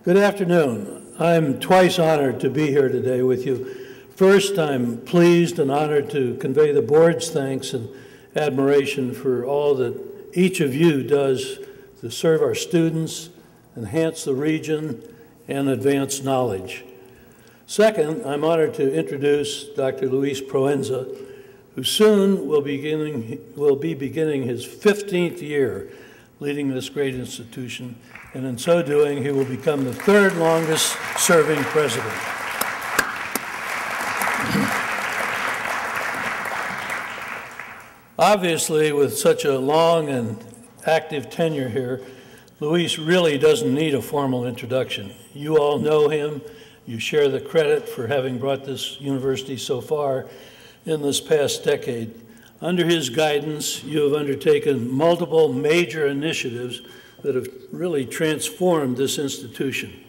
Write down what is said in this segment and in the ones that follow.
Good afternoon. I'm twice honored to be here today with you. First, I'm pleased and honored to convey the board's thanks and admiration for all that each of you does to serve our students, enhance the region, and advance knowledge. Second, I'm honored to introduce Dr. Luis Proenza, who soon will be beginning his 15th year leading this great institution, and in so doing, he will become the third longest serving president. Obviously, with such a long and active tenure here, Luis really doesn't need a formal introduction. You all know him. You share the credit for having brought this university so far in this past decade. Under his guidance, you have undertaken multiple major initiatives that have really transformed this institution.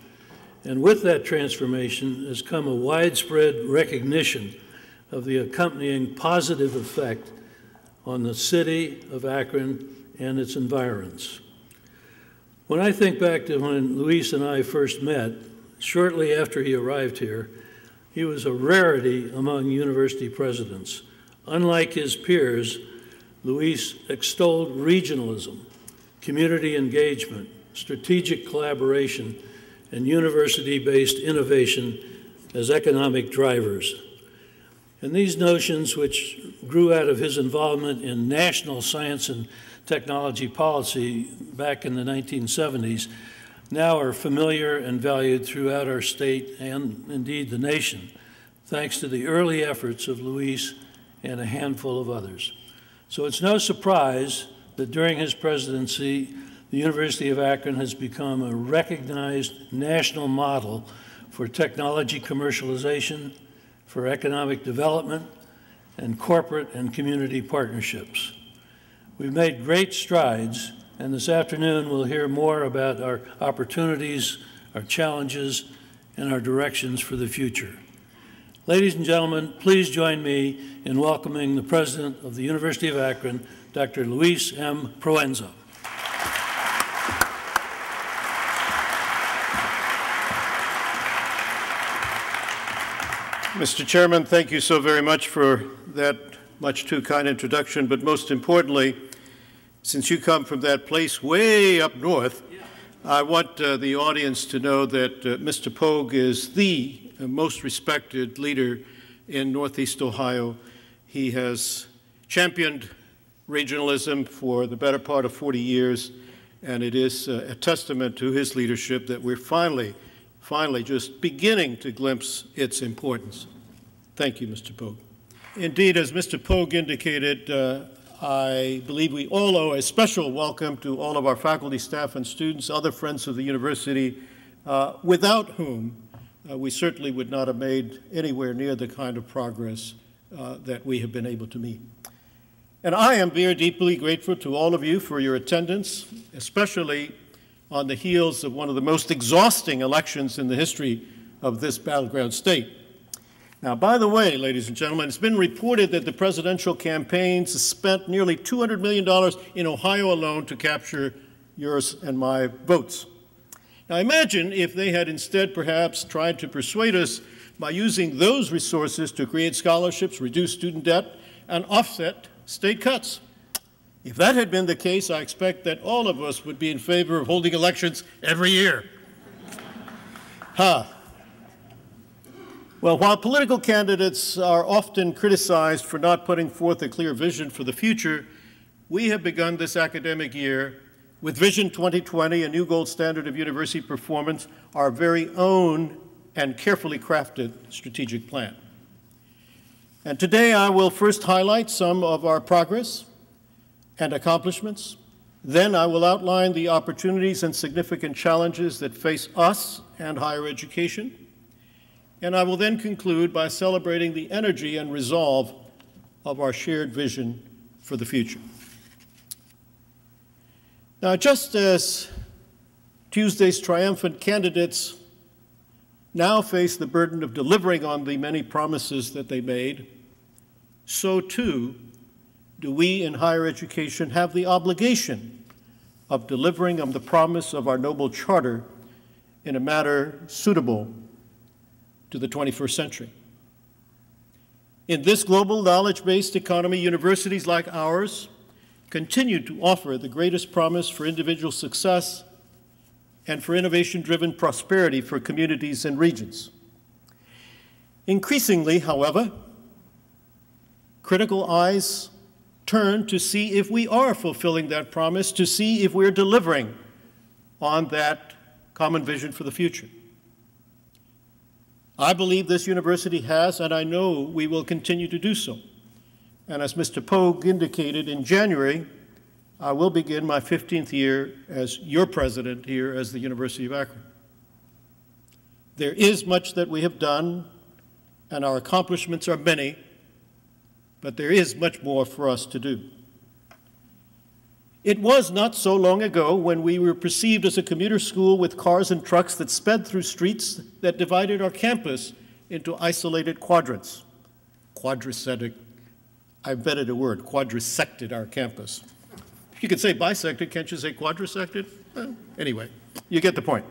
And with that transformation has come a widespread recognition of the accompanying positive effect on the city of Akron and its environs. When I think back to when Luis and I first met, shortly after he arrived here, he was a rarity among university presidents. Unlike his peers, Luis extolled regionalism, community engagement, strategic collaboration, and university-based innovation as economic drivers. And these notions, which grew out of his involvement in national science and technology policy back in the 1970s, now are familiar and valued throughout our state and indeed the nation, thanks to the early efforts of Luis and a handful of others. So it's no surprise that during his presidency, the University of Akron has become a recognized national model for technology commercialization, for economic development, and corporate and community partnerships. We've made great strides, and this afternoon we'll hear more about our opportunities, our challenges, and our directions for the future. Ladies and gentlemen, please join me in welcoming the President of the University of Akron, Dr. Luis M. Proenza. Mr. Chairman, thank you so very much for that much too kind introduction, but most importantly, since you come from that place way up north, I want the audience to know that Mr. Pogue is the most respected leader in Northeast Ohio. He has championed regionalism for the better part of 40 years, and it is a testament to his leadership that we're finally just beginning to glimpse its importance. Thank you, Mr. Pogue. Indeed, as Mr. Pogue indicated, I believe we all owe a special welcome to all of our faculty, staff, and students, other friends of the university, without whom we certainly would not have made anywhere near the kind of progress that we have been able to meet. And I am very deeply grateful to all of you for your attendance, especially on the heels of one of the most exhausting elections in the history of this battleground state. Now, by the way, ladies and gentlemen, it's been reported that the presidential campaigns spent nearly $200 million in Ohio alone to capture yours and my votes. Now, imagine if they had instead perhaps tried to persuade us by using those resources to create scholarships, reduce student debt, and offset state cuts. If that had been the case, I expect that all of us would be in favor of holding elections every year. Well, while political candidates are often criticized for not putting forth a clear vision for the future, we have begun this academic year with Vision 2020, a new gold standard of university performance, our very own and carefully crafted strategic plan. And today I will first highlight some of our progress and accomplishments. Then I will outline the opportunities and significant challenges that face us and higher education. And I will then conclude by celebrating the energy and resolve of our shared vision for the future. Now, just as Tuesday's triumphant candidates now face the burden of delivering on the many promises that they made, so too do we in higher education have the obligation of delivering on the promise of our noble charter in a manner suitable to the 21st century. In this global knowledge-based economy, universities like ours continue to offer the greatest promise for individual success and for innovation-driven prosperity for communities and regions. Increasingly, however, critical eyes turn to see if we are fulfilling that promise, to see if we're delivering on that common vision for the future. I believe this university has, and I know we will continue to do so. And as Mr. Pogue indicated, in January, I will begin my 15th year as your president here as the University of Akron. There is much that we have done, and our accomplishments are many, but there is much more for us to do. It was not so long ago when we were perceived as a commuter school with cars and trucks that sped through streets that divided our campus into isolated quadrants. Quadrisected, I invented a word, quadrisected our campus. You could say bisected, can't you say quadrisected? Well, anyway, you get the point.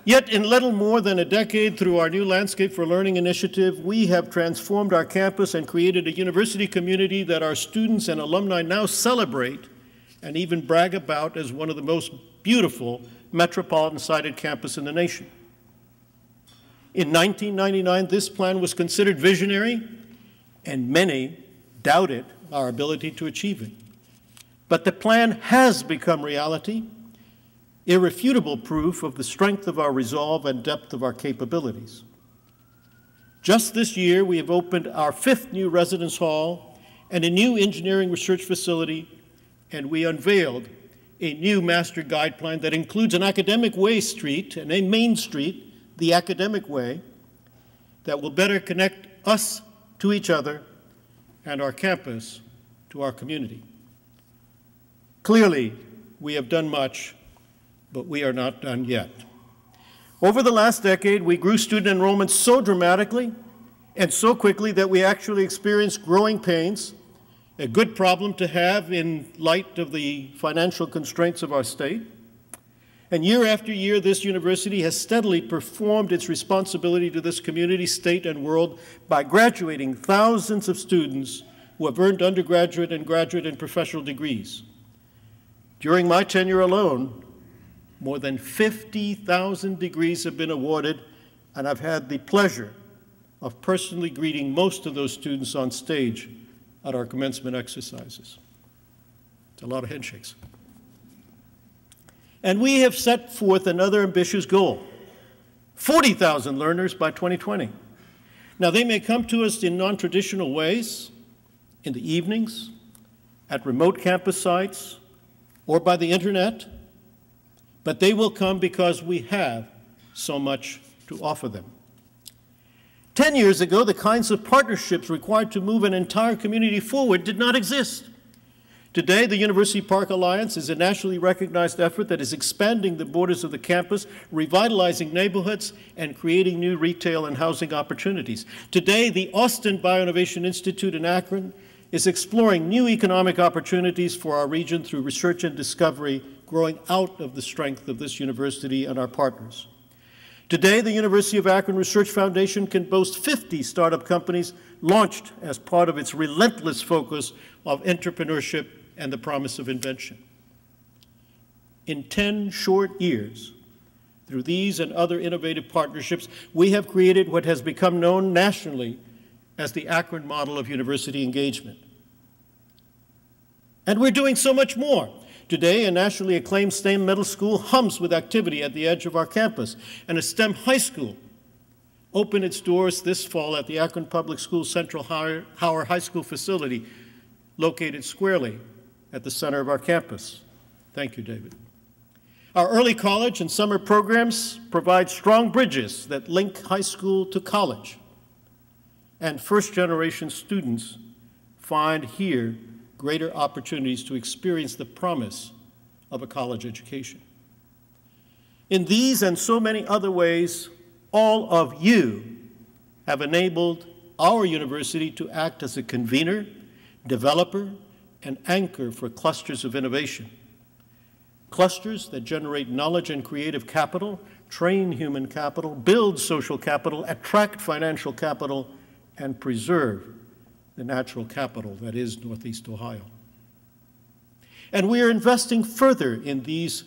Yet in little more than a decade, through our new Landscape for Learning initiative, we have transformed our campus and created a university community that our students and alumni now celebrate and even brag about as one of the most beautiful metropolitan-sided campuses in the nation. In 1999, this plan was considered visionary, and many doubted our ability to achieve it. But the plan has become reality, irrefutable proof of the strength of our resolve and depth of our capabilities. Just this year, we have opened our 5th new residence hall and a new engineering research facility, and we unveiled a new master guide plan that includes an academic way street and a main street, the academic way, that will better connect us to each other and our campus to our community. Clearly, we have done much, but we are not done yet. Over the last decade, we grew student enrollment so dramatically and so quickly that we actually experienced growing pains, a good problem to have in light of the financial constraints of our state. And year after year, this university has steadily performed its responsibility to this community, state, and world by graduating thousands of students who have earned undergraduate and graduate and professional degrees. During my tenure alone, more than 50,000 degrees have been awarded, and I've had the pleasure of personally greeting most of those students on stage at our commencement exercises. It's a lot of handshakes. And we have set forth another ambitious goal, 40,000 learners by 2020. Now, they may come to us in non-traditional ways, in the evenings, at remote campus sites, or by the internet, but they will come because we have so much to offer them. 10 years ago, the kinds of partnerships required to move an entire community forward did not exist. Today, the University Park Alliance is a nationally recognized effort that is expanding the borders of the campus, revitalizing neighborhoods, and creating new retail and housing opportunities. Today, the Austin Bioinnovation Institute in Akron is exploring new economic opportunities for our region through research and discovery, growing out of the strength of this university and our partners. Today, the University of Akron Research Foundation can boast 50 startup companies launched as part of its relentless focus of entrepreneurship and the promise of invention. In 10 short years, through these and other innovative partnerships, we have created what has become known nationally as the Akron model of university engagement. And we're doing so much more. Today, a nationally acclaimed STEM middle school hums with activity at the edge of our campus, and a STEM high school opened its doors this fall at the Akron Public Schools Central Howard High School facility, located squarely at the center of our campus. Thank you, David. Our early college and summer programs provide strong bridges that link high school to college, and first-generation students find here greater opportunities to experience the promise of a college education. In these and so many other ways, all of you have enabled our university to act as a convener, developer, and anchor for clusters of innovation. Clusters that generate knowledge and creative capital train human capital, build social capital, attract financial capital, and preserve the natural capital that is Northeast Ohio. And we are investing further in these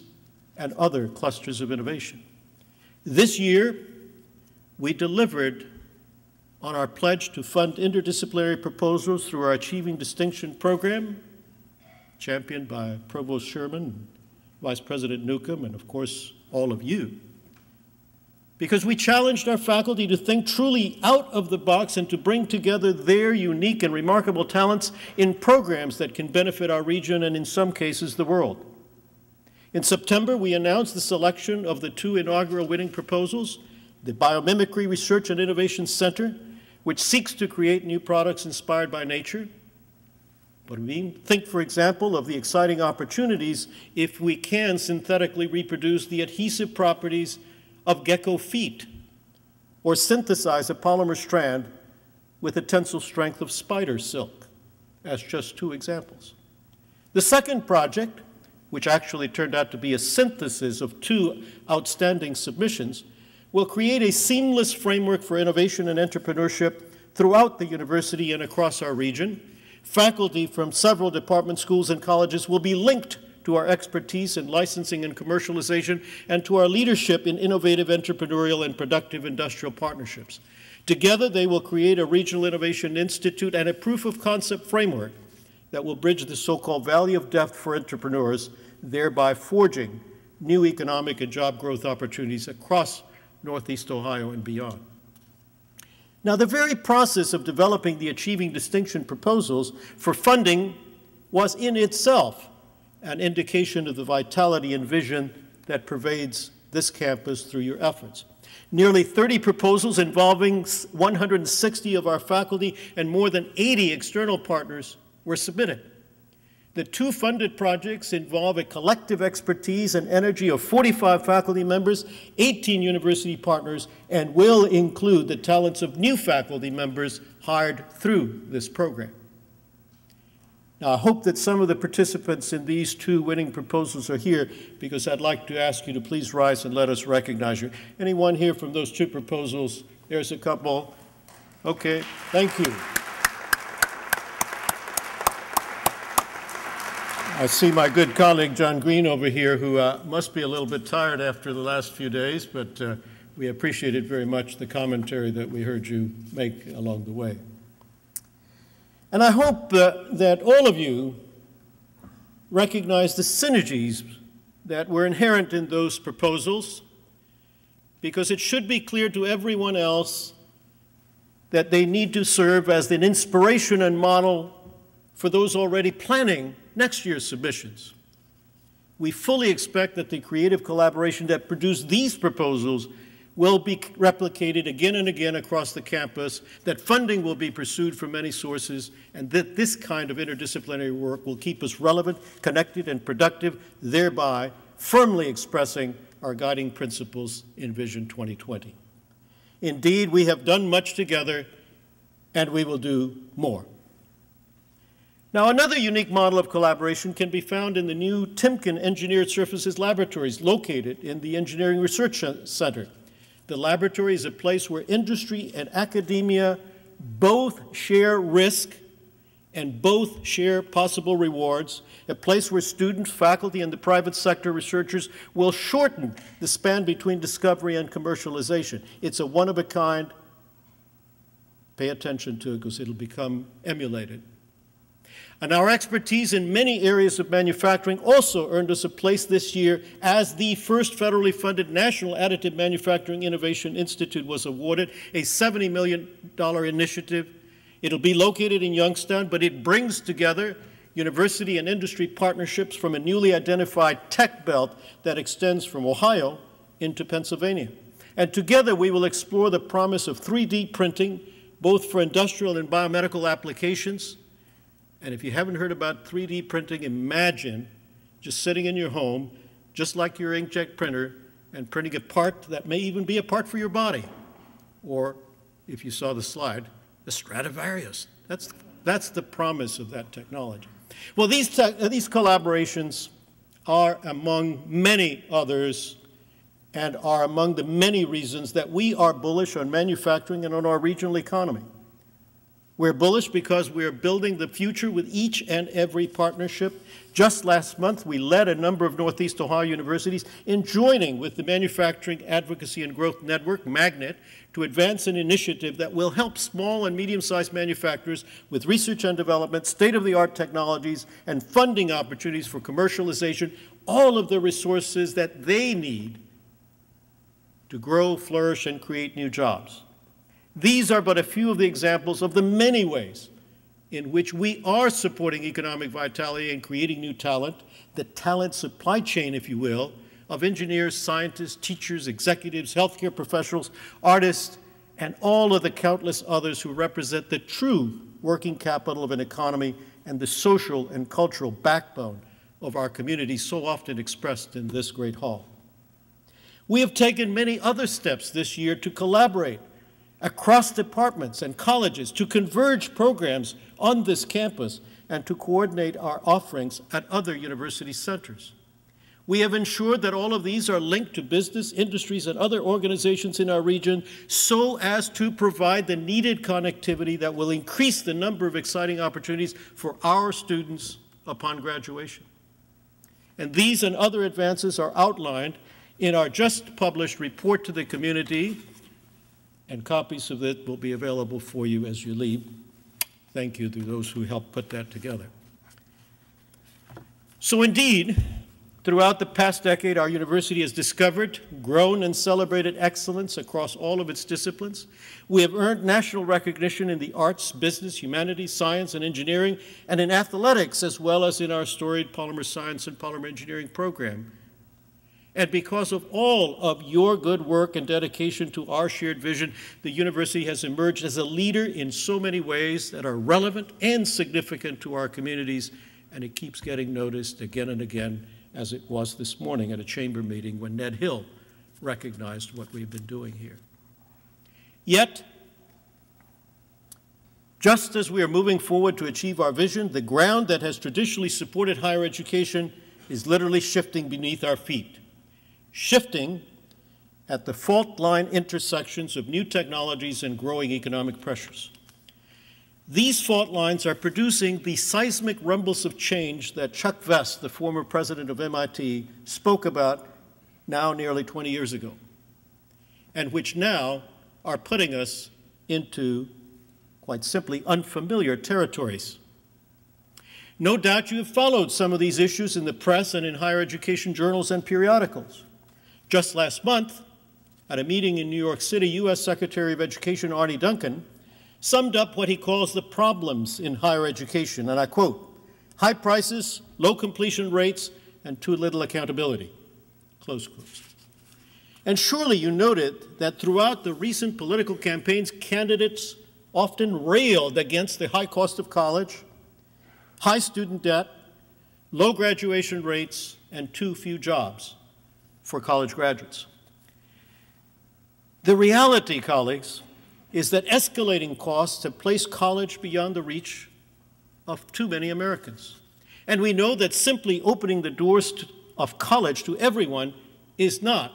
and other clusters of innovation. This year, we delivered on our pledge to fund interdisciplinary proposals through our Achieving Distinction program, championed by Provost Sherman, Vice President Newcomb, and of course, all of you. Because we challenged our faculty to think truly out of the box and to bring together their unique and remarkable talents in programs that can benefit our region and in some cases the world. In September, we announced the selection of the 2 inaugural winning proposals, the Biomimicry Research and Innovation Center, which seeks to create new products inspired by nature. But we think, for example, of the exciting opportunities if we can synthetically reproduce the adhesive properties of gecko feet or synthesize a polymer strand with the tensile strength of spider silk, as just 2 examples. The second project, which actually turned out to be a synthesis of 2 outstanding submissions, will create a seamless framework for innovation and entrepreneurship throughout the university and across our region. Faculty from several department schools and colleges will be linked to our expertise in licensing and commercialization and to our leadership in innovative entrepreneurial and productive industrial partnerships. Together, they will create a regional innovation institute and a proof of concept framework that will bridge the so-called valley of death for entrepreneurs, thereby forging new economic and job growth opportunities across Northeast Ohio and beyond. Now, the very process of developing the Achieving Distinction proposals for funding was in itself an indication of the vitality and vision that pervades this campus through your efforts. Nearly 30 proposals involving 160 of our faculty and more than 80 external partners were submitted. The 2 funded projects involve a collective expertise and energy of 45 faculty members, 18 university partners, and will include the talents of new faculty members hired through this program. Now, I hope that some of the participants in these 2 winning proposals are here, because I'd like to ask you to please rise and let us recognize you. Anyone here from those 2 proposals? There's a couple. Okay, thank you. I see my good colleague, John Green, over here, who must be a little bit tired after the last few days, but we appreciated very much the commentary that we heard you make along the way. And I hope that all of you recognize the synergies that were inherent in those proposals, because it should be clear to everyone else that they need to serve as an inspiration and model for those already planning next year's submissions. We fully expect that the creative collaboration that produced these proposals will be replicated again and again across the campus, that funding will be pursued from many sources, and that this kind of interdisciplinary work will keep us relevant, connected, and productive, thereby firmly expressing our guiding principles in Vision 2020. Indeed, we have done much together, and we will do more. Now, another unique model of collaboration can be found in the new Timken Engineered Surfaces Laboratories located in the Engineering Research Center. The laboratory is a place where industry and academia both share risk and both share possible rewards, a place where students, faculty, and the private sector researchers will shorten the span between discovery and commercialization. It's a one-of-a-kind. Pay attention to it, because it'll become emulated. And our expertise in many areas of manufacturing also earned us a place this year as the first federally funded National Additive Manufacturing Innovation Institute was awarded, a $70 million initiative. It'll be located in Youngstown, but it brings together university and industry partnerships from a newly identified tech belt that extends from Ohio into Pennsylvania. And together we will explore the promise of 3D printing, both for industrial and biomedical applications. And if you haven't heard about 3D printing, imagine just sitting in your home, just like your inkjet printer, and printing a part that may even be a part for your body. Or, if you saw the slide, a Stradivarius. That's the promise of that technology. Well, these collaborations are, among many others, and are among the many reasons that we are bullish on manufacturing and on our regional economy. We're bullish because we're building the future with each and every partnership. Just last month, we led a number of Northeast Ohio universities in joining with the Manufacturing Advocacy and Growth Network, MAGNET, to advance an initiative that will help small and medium-sized manufacturers with research and development, state-of-the-art technologies, and funding opportunities for commercialization, all of the resources that they need to grow, flourish, and create new jobs. These are but a few of the examples of the many ways in which we are supporting economic vitality and creating new talent, the talent supply chain, if you will, of engineers, scientists, teachers, executives, healthcare professionals, artists, and all of the countless others who represent the true working capital of an economy and the social and cultural backbone of our community, so often expressed in this great hall. We have taken many other steps this year to collaborate across departments and colleges, to converge programs on this campus, and to coordinate our offerings at other university centers. We have ensured that all of these are linked to business, industries, and other organizations in our region so as to provide the needed connectivity that will increase the number of exciting opportunities for our students upon graduation. And these and other advances are outlined in our just published report to the community, and copies of it will be available for you as you leave. Thank you to those who helped put that together. So indeed, throughout the past decade, our university has discovered, grown, and celebrated excellence across all of its disciplines. We have earned national recognition in the arts, business, humanities, science, and engineering, and in athletics, as well as in our storied polymer science and polymer engineering program. And because of all of your good work and dedication to our shared vision, the university has emerged as a leader in so many ways that are relevant and significant to our communities, and it keeps getting noticed again and again, as it was this morning at a chamber meeting when Ned Hill recognized what we've been doing here. Yet, just as we are moving forward to achieve our vision, the ground that has traditionally supported higher education is literally shifting beneath our feet. Shifting at the fault line intersections of new technologies and growing economic pressures. These fault lines are producing the seismic rumbles of change that Chuck Vest, the former president of MIT, spoke about now nearly 20 years ago, and which now are putting us into, quite simply, unfamiliar territories. No doubt you have followed some of these issues in the press and in higher education journals and periodicals. Just last month, at a meeting in New York City, U.S. Secretary of Education Arne Duncan summed up what he calls the problems in higher education, and I quote, "high prices, low completion rates, and too little accountability," close quotes. And surely you noted that throughout the recent political campaigns, candidates often railed against the high cost of college, high student debt, low graduation rates, and too few jobs for college graduates. The reality, colleagues, is that escalating costs have placed college beyond the reach of too many Americans. And we know that simply opening the doors of college to everyone is not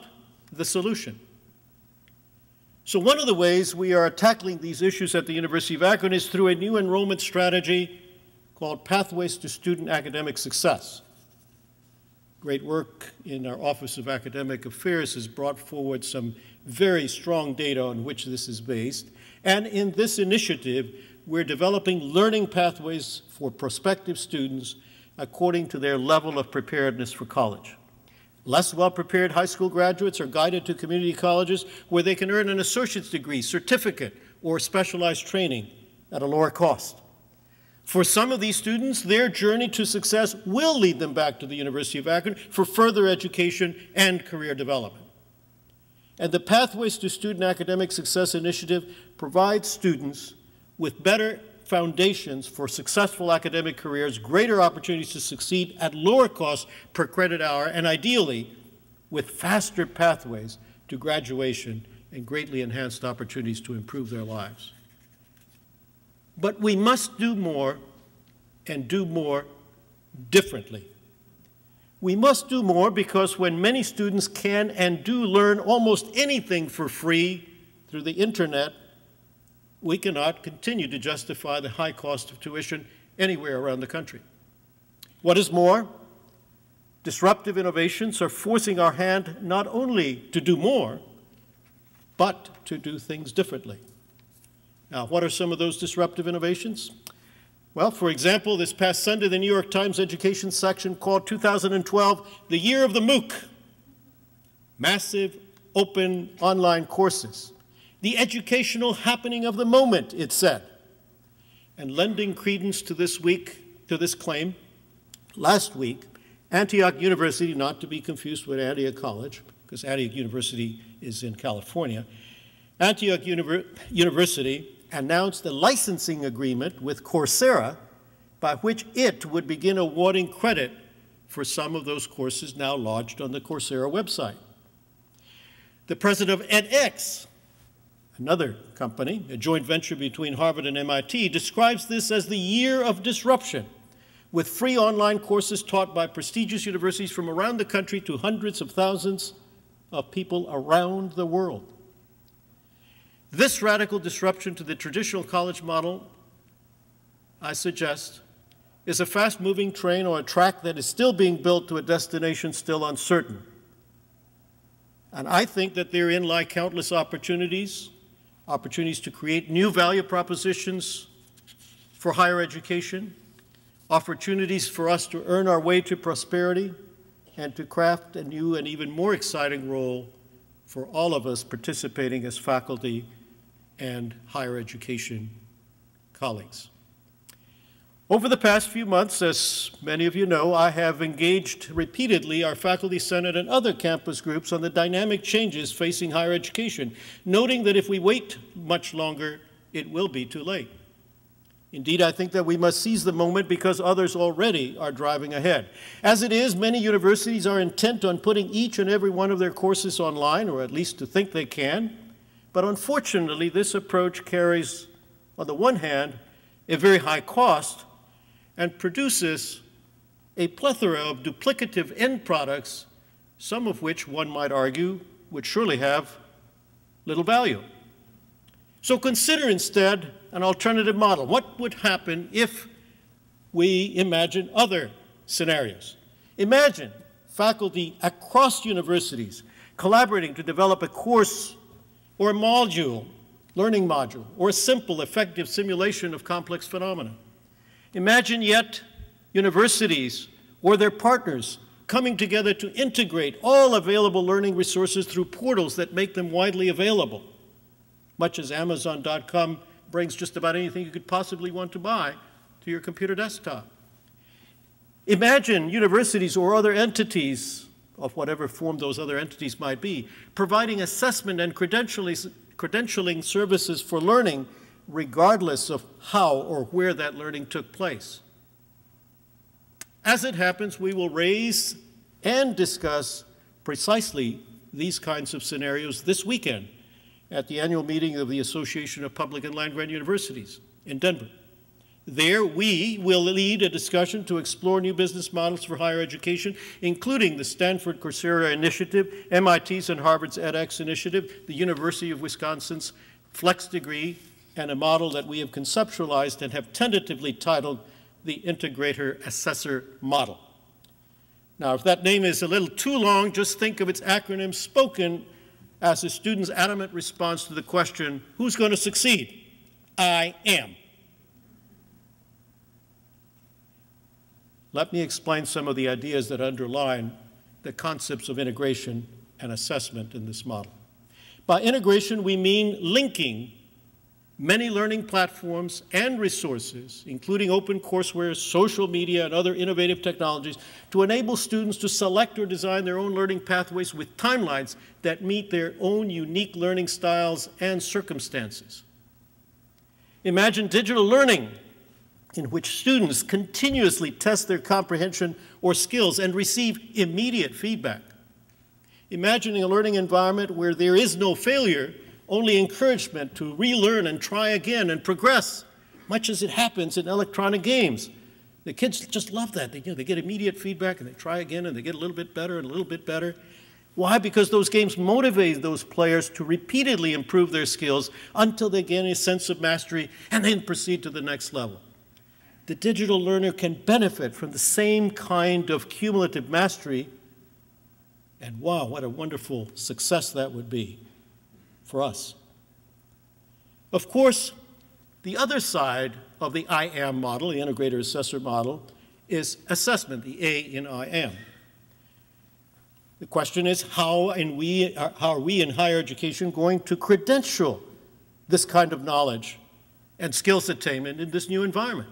the solution. So one of the ways we are tackling these issues at the University of Akron is through a new enrollment strategy called Pathways to Student Academic Success. Great work in our Office of Academic Affairs has brought forward some very strong data on which this is based. And in this initiative, we're developing learning pathways for prospective students according to their level of preparedness for college. Less well-prepared high school graduates are guided to community colleges where they can earn an associate's degree, certificate, or specialized training at a lower cost. For some of these students, their journey to success will lead them back to the University of Akron for further education and career development. And the Pathways to Student Academic Success initiative provides students with better foundations for successful academic careers, greater opportunities to succeed at lower costs per credit hour, and ideally with faster pathways to graduation and greatly enhanced opportunities to improve their lives. But we must do more and do more differently. We must do more because when many students can and do learn almost anything for free through the internet, we cannot continue to justify the high cost of tuition anywhere around the country. What is more, disruptive innovations are forcing our hand not only to do more, but to do things differently. Now, what are some of those disruptive innovations? Well, for example, this past Sunday, the New York Times education section called 2012 the year of the MOOC, massive open online courses, the educational happening of the moment, it said. And lending credence to this claim, last week, Antioch University, not to be confused with Antioch College, because Antioch University is in California, Antioch University announced a licensing agreement with Coursera by which it would begin awarding credit for some of those courses now lodged on the Coursera website. The president of edX, another company, a joint venture between Harvard and MIT, describes this as the year of disruption, with free online courses taught by prestigious universities from around the country to hundreds of thousands of people around the world. This radical disruption to the traditional college model, I suggest, is a fast-moving train or a track that is still being built to a destination still uncertain. And I think that therein lie countless opportunities to create new value propositions for higher education, opportunities for us to earn our way to prosperity, and to craft a new and even more exciting role for all of us participating as faculty and higher education colleagues. Over the past few months, as many of you know, I have engaged repeatedly our Faculty Senate and other campus groups on the dynamic changes facing higher education, noting that if we wait much longer, it will be too late. Indeed, I think that we must seize the moment because others already are driving ahead. As it is, many universities are intent on putting each and every one of their courses online, or at least to think they can. But unfortunately, this approach carries, on the one hand, a very high cost and produces a plethora of duplicative end products, some of which one might argue would surely have little value. So consider instead an alternative model. What would happen if we imagine other scenarios? Imagine faculty across universities collaborating to develop a course or a module, learning module, or a simple, effective simulation of complex phenomena. Imagine yet universities or their partners coming together to integrate all available learning resources through portals that make them widely available, much as Amazon.com brings just about anything you could possibly want to buy to your computer desktop. Imagine universities or other entities of whatever form those other entities might be, providing assessment and credentialing services for learning regardless of how or where that learning took place. As it happens, we will raise and discuss precisely these kinds of scenarios this weekend at the annual meeting of the Association of Public and Land-Grant Universities in Denver. There, we will lead a discussion to explore new business models for higher education, including the Stanford Coursera Initiative, MIT's and Harvard's edX Initiative, the University of Wisconsin's Flex Degree, and a model that we have conceptualized and have tentatively titled the Integrator Assessor Model. Now, if that name is a little too long, just think of its acronym spoken as a student's adamant response to the question, who's going to succeed? I am. Let me explain some of the ideas that underline the concepts of integration and assessment in this model. By integration, we mean linking many learning platforms and resources, including open courseware, social media, and other innovative technologies, to enable students to select or design their own learning pathways with timelines that meet their own unique learning styles and circumstances. Imagine digital learning, in which students continuously test their comprehension or skills and receive immediate feedback. Imagining a learning environment where there is no failure, only encouragement to relearn and try again and progress, much as it happens in electronic games The kids just love that. They get immediate feedback, and they try again, and they get a little bit better and a little bit better. Why? Because those games motivate those players to repeatedly improve their skills until they gain a sense of mastery and then proceed to the next level. The digital learner can benefit from the same kind of cumulative mastery, and wow, what a wonderful success that would be for us. Of course, the other side of the I am model, the Integrator Assessor model, is assessment, the A in I am. The question is, how are we in higher education going to credential this kind of knowledge and skills attainment in this new environment?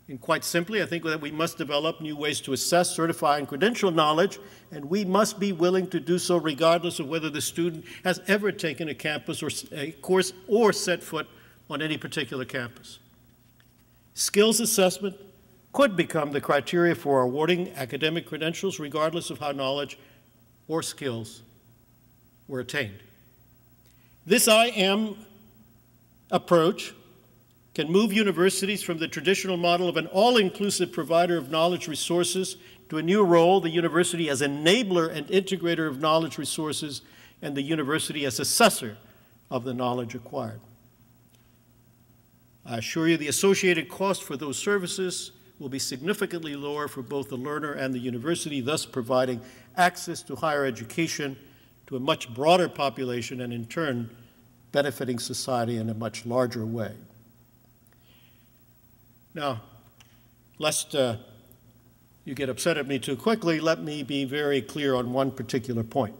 And quite simply, I think that we must develop new ways to assess, certify, and credential knowledge, and we must be willing to do so regardless of whether the student has ever taken a campus or a course or set foot on any particular campus. Skills assessment could become the criteria for awarding academic credentials regardless of how knowledge or skills were attained. This I am approach can move universities from the traditional model of an all-inclusive provider of knowledge resources to a new role, the university as enabler and integrator of knowledge resources, and the university as assessor of the knowledge acquired. I assure you the associated cost for those services will be significantly lower for both the learner and the university, thus providing access to higher education to a much broader population and in turn benefiting society in a much larger way. Now, lest you get upset at me too quickly, let me be very clear on one particular point.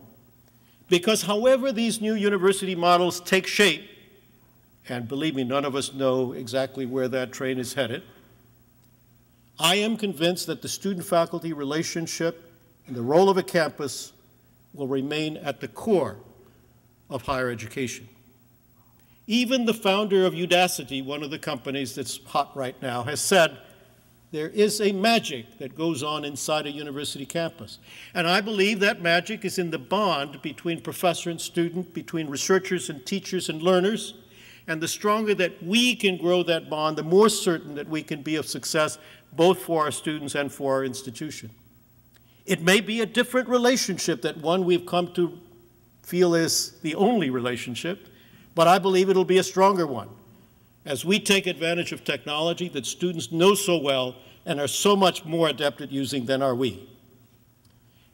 Because however these new university models take shape, and believe me, none of us know exactly where that train is headed, I am convinced that the student-faculty relationship and the role of a campus will remain at the core of higher education. Even the founder of Udacity, one of the companies that's hot right now, has said there is a magic that goes on inside a university campus. And I believe that magic is in the bond between professor and student, between researchers and teachers and learners. And the stronger that we can grow that bond, the more certain that we can be of success both for our students and for our institution. It may be a different relationship than one we've come to feel is the only relationship, but I believe it'll be a stronger one as we take advantage of technology that students know so well and are so much more adept at using than are we.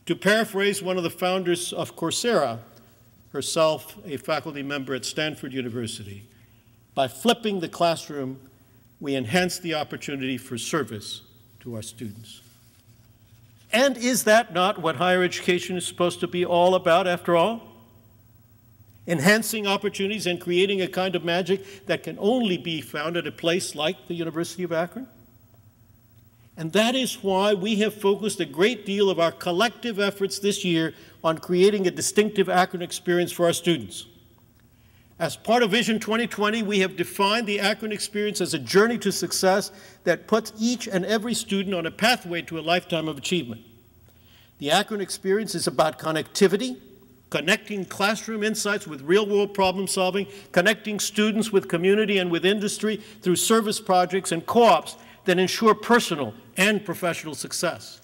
To paraphrase one of the founders of Coursera, herself a faculty member at Stanford University, by flipping the classroom, we enhance the opportunity for service to our students. And is that not what higher education is supposed to be all about, after all? Enhancing opportunities and creating a kind of magic that can only be found at a place like the University of Akron? And that is why we have focused a great deal of our collective efforts this year on creating a distinctive Akron experience for our students. As part of Vision 2020, we have defined the Akron Experience as a journey to success that puts each and every student on a pathway to a lifetime of achievement. The Akron Experience is about connectivity, connecting classroom insights with real-world problem solving, connecting students with community and with industry through service projects and co-ops that ensure personal and professional success.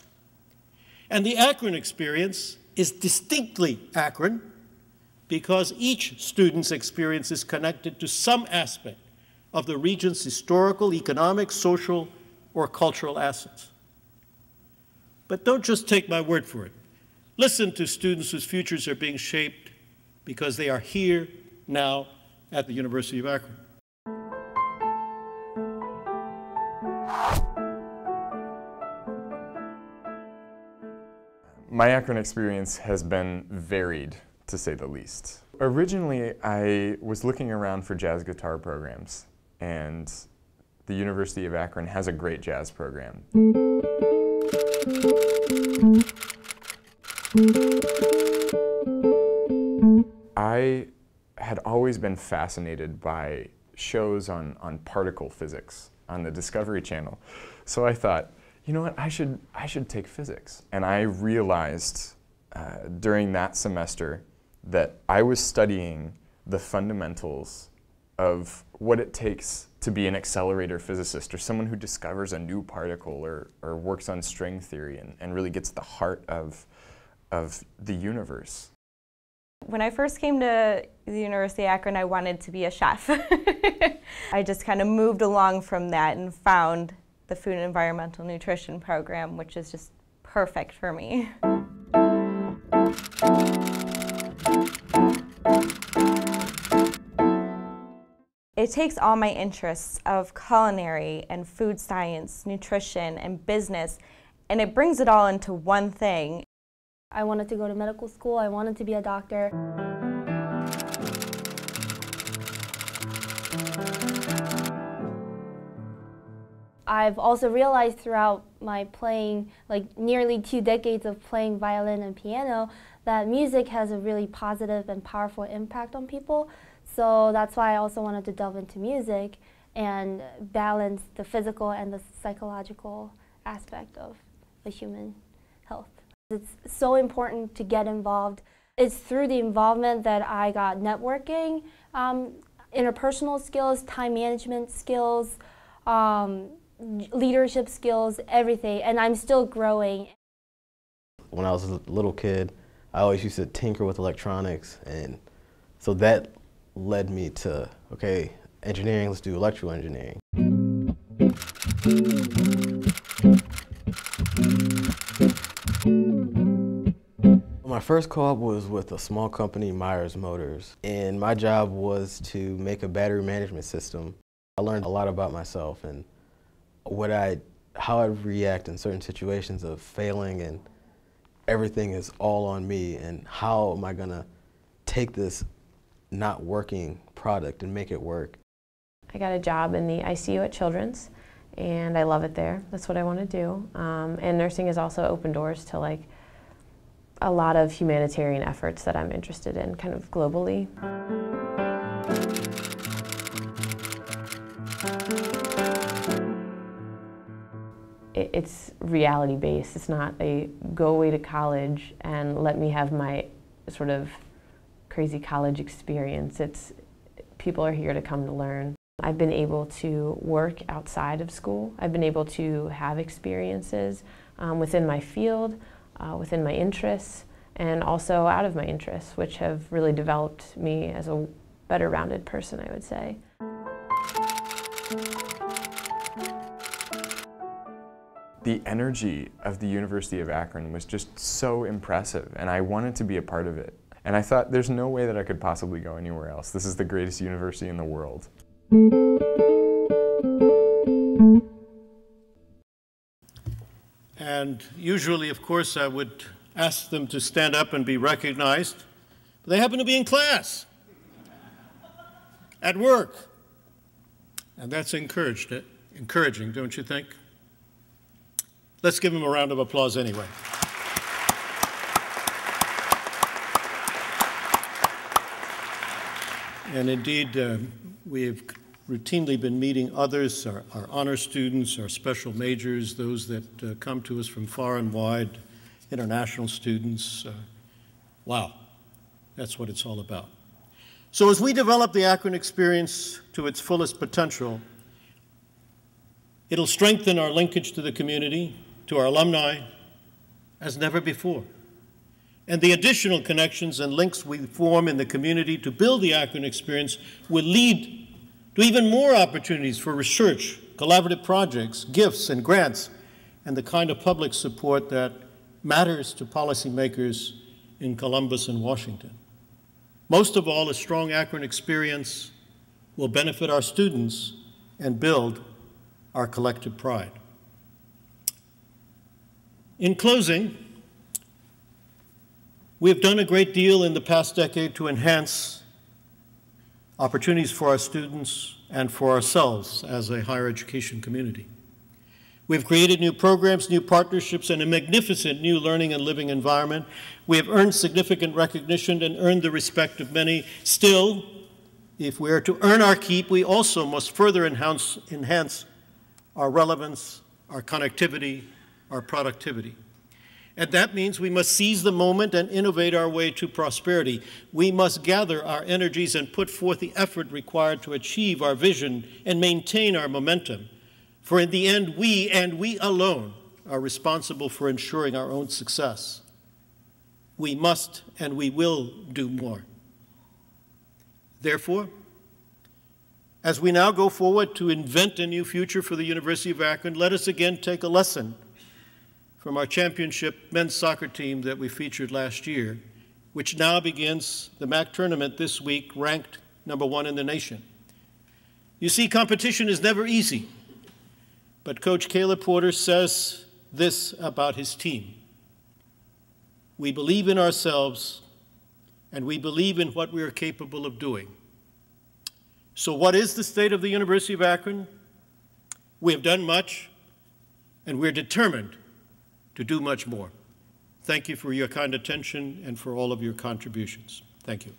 And the Akron Experience is distinctly Akron because each student's experience is connected to some aspect of the region's historical, economic, social, or cultural assets. But don't just take my word for it. Listen to students whose futures are being shaped because they are here now at the University of Akron. My Akron experience has been varied, to say the least. Originally, I was looking around for jazz guitar programs, and the University of Akron has a great jazz program. I had always been fascinated by shows on particle physics on the Discovery Channel. So I thought, you know what, I should take physics. And I realized during that semester that I was studying the fundamentals of what it takes to be an accelerator physicist, or someone who discovers a new particle, or works on string theory and really gets the heart of the universe. When I first came to the University of Akron, I wanted to be a chef. I just kind of moved along from that and found the Food and Environmental Nutrition program, which is just perfect for me. It takes all my interests of culinary and food science, nutrition, and business, and it brings it all into one thing. I wanted to go to medical school. I wanted to be a doctor. I've also realized throughout my playing, like nearly 2 decades of playing violin and piano, that music has a really positive and powerful impact on people. So that's why I also wanted to delve into music and balance the physical and the psychological aspect of the human health. It's so important to get involved. It's through the involvement that I got networking, interpersonal skills, time management skills, leadership skills, everything, and I'm still growing. When I was a little kid, I always used to tinker with electronics, and so that led me to, okay, engineering, let's do electrical engineering. My first co-op was with a small company, Myers Motors, and my job was to make a battery management system. I learned a lot about myself and how I react in certain situations of failing, and everything is all on me, and how am I gonna take this not working product and make it work. I got a job in the ICU at Children's, and I love it there. That's what I want to do. And nursing has also opened doors to like a lot of humanitarian efforts that I'm interested in, kind of globally. It's reality-based. It's not a go away to college and let me have my sort of crazy college experience. It's people are here to come to learn. I've been able to work outside of school. I've been able to have experiences within my field, within my interests, and also out of my interests, which have really developed me as a better rounded person, I would say. The energy of the University of Akron was just so impressive, and I wanted to be a part of it. And I thought, there's no way that I could possibly go anywhere else. This is the greatest university in the world. And usually, of course, I would ask them to stand up and be recognized. But they happen to be in class, at work. And that's encouraging, don't you think? Let's give them a round of applause anyway. And indeed, we have routinely been meeting others, our honor students, our special majors, those that come to us from far and wide, international students. Wow, that's what it's all about. So as we develop the Akron Experience to its fullest potential, it'll strengthen our linkage to the community, to our alumni, as never before. And the additional connections and links we form in the community to build the Akron Experience will lead to even more opportunities for research, collaborative projects, gifts, and grants, and the kind of public support that matters to policymakers in Columbus and Washington. Most of all, a strong Akron Experience will benefit our students and build our collective pride. In closing, we have done a great deal in the past decade to enhance opportunities for our students and for ourselves as a higher education community. We've created new programs, new partnerships, and a magnificent new learning and living environment. We have earned significant recognition and earned the respect of many. Still, if we are to earn our keep, we also must further enhance our relevance, our connectivity, our productivity. And that means we must seize the moment and innovate our way to prosperity. We must gather our energies and put forth the effort required to achieve our vision and maintain our momentum. For in the end, we and we alone are responsible for ensuring our own success. We must and we will do more. Therefore, as we now go forward to invent a new future for the University of Akron, let us again take a lesson from our championship men's soccer team that we featured last year, which now begins the MAC tournament this week, ranked #1 in the nation. You see, competition is never easy, but Coach Caleb Porter says this about his team: we believe in ourselves, and we believe in what we are capable of doing. So what is the state of the University of Akron? We have done much, and we're determined to do much more. Thank you for your kind attention and for all of your contributions. Thank you.